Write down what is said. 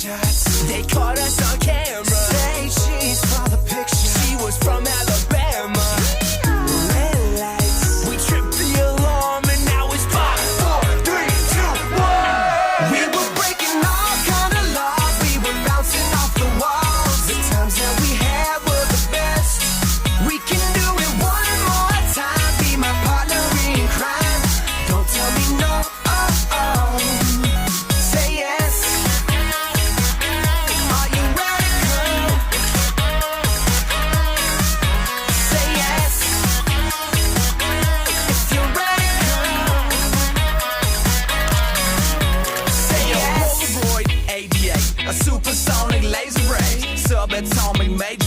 shots. They caught us on camera. Say cheese for the picture. She was from Alabama. Red lights. We tripped the alarm and now it's 5, 4, 3, 2, 1. We were breaking all kind of laws. We were bouncing off the walls. The times that we had were the best. We can do it one more time. Be my partner in crime. Don't tell me no. Oh, oh. Say yes. Are you ready, girl? Say yes. If you're ready, girl. Say yes. Polaroid 88, a supersonic laser ray, subatomic major